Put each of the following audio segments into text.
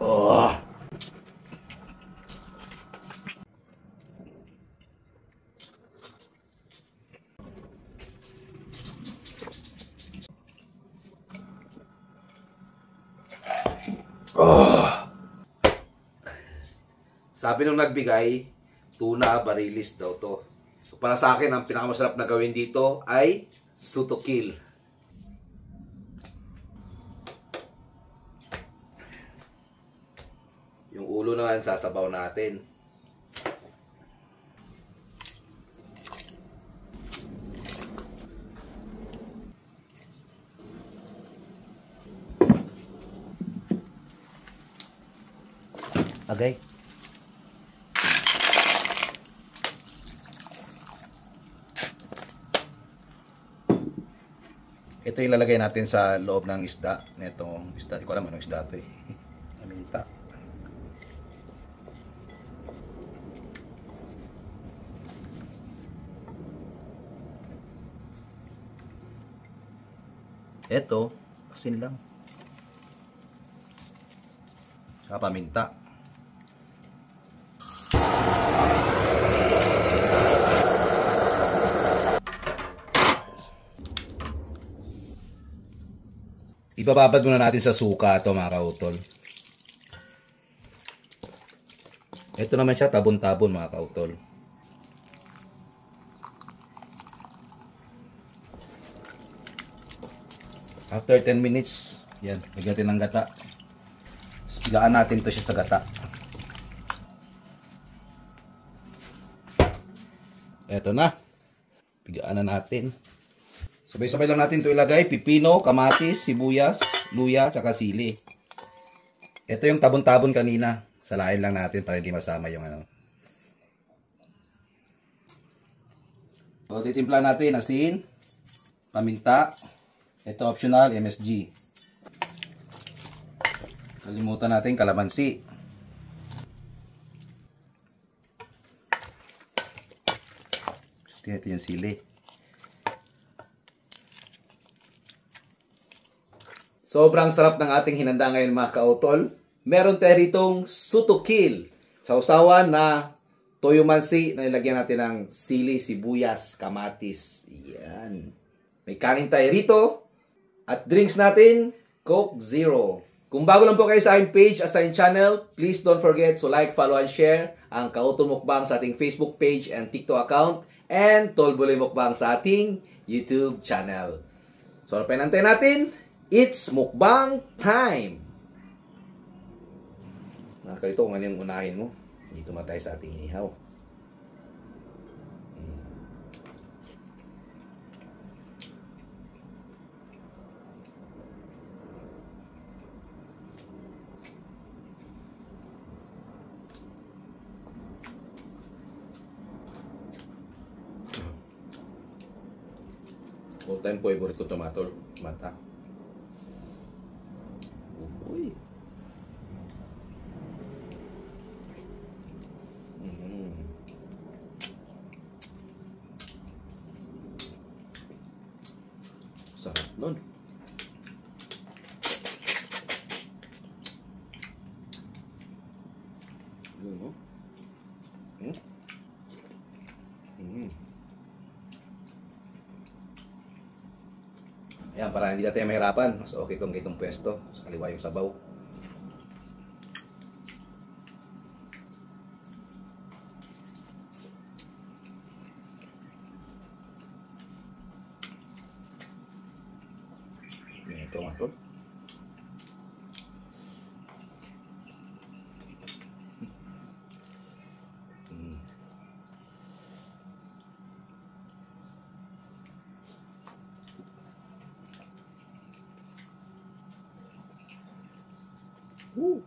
Oh. Oh. Sabi nung nagbigay, tuna barilis daw to. So, para sa akin, ang pinakamasarap na gawin dito ay sutokil. Yung ulo naman sasabaw natin. Okay. Ito ilalagay natin sa loob ng isda. Netong isda, hindi ko alam anong isda ito eh. Aminta. Ito, asin lang. Saka paminta. Ipababad muna natin sa suka ito mga kautol. Ito naman siya tabon-tabon mga kautol. After 10 minutes, yan, lagyan natin ng gata. Pigaan natin to siya sa gata. Eto na. Pigaan na natin. Sabay-sabay lang natin ito ilagay. Pipino, kamatis, sibuyas, luya, tsaka sili. Ito yung tabon-tabon kanina. Salain lang natin para hindi masama yung ano. So, titimpla natin asin, paminta. Ito optional, MSG. Kalimutan natin kalamansi. Ito yung sili. Sobrang sarap ng ating hinanda ngayon mga kautol. Meron tayo ritong sutokil. Sausawan na toyo mansi na nilagyan natin ng sili, sibuyas, kamatis. Yan. May kanin tayo rito. At drinks natin, Coke Zero. Kung bago lang po kayo sa aking page at sa aking channel, please don't forget to like, follow, and share ang Kautol Mukbang sa ating Facebook page and TikTok account and Tolboy Mukbang sa ating YouTube channel. So, ano pa hinantay natin? It's mukbang time! Nakaka ito kung ano yung unahin mo. Dito matay sa ating inihaw. All time favorite ko tomato. Mata. Uy. Sarap nun. Yun mo. Ayan, para hindi natin mahirapan. Mas okay kung itong pwesto. Sa kaliwa yung sabaw. Ito nga ito. Woo!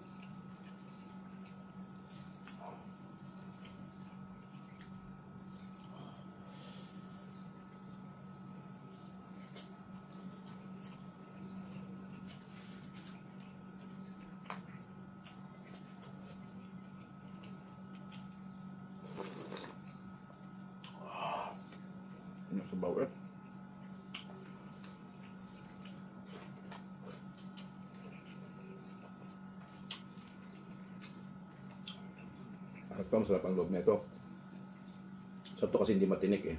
Sabaw eh. At pa, masarap ang loob na ito. Sarap to kasi hindi matinik eh.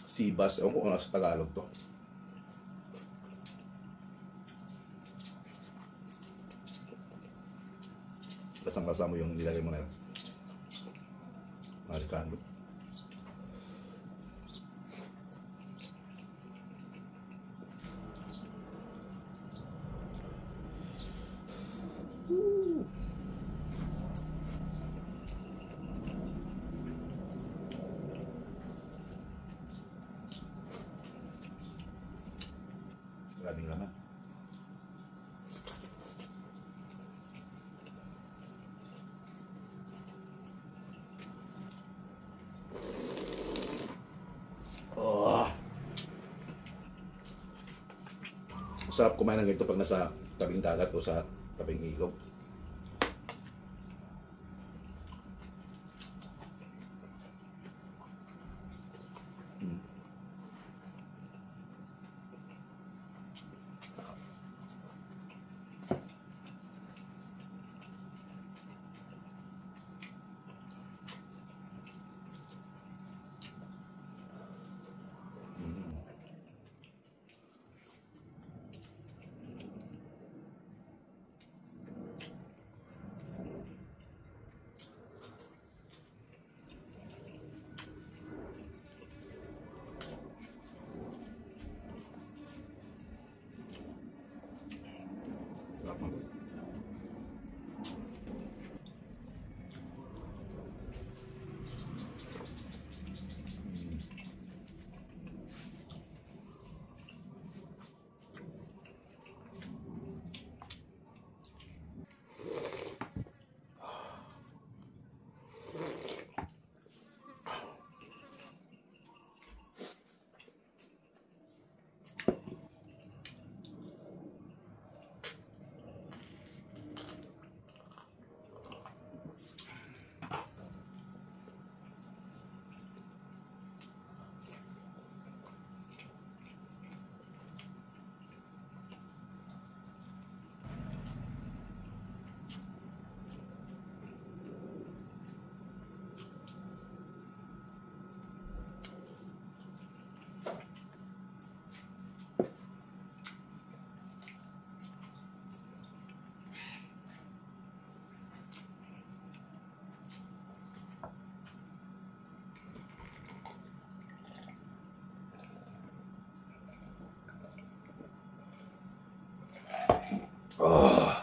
Sibas, ewan ko kung nasa Tagalog to. Lasang-lasa mo yung nilagay mo na yun. Marikado. Grabing laman. Oh. Masarap kumain ng ganito pag nasa tabing dagat o sa tabing ilog. Oh.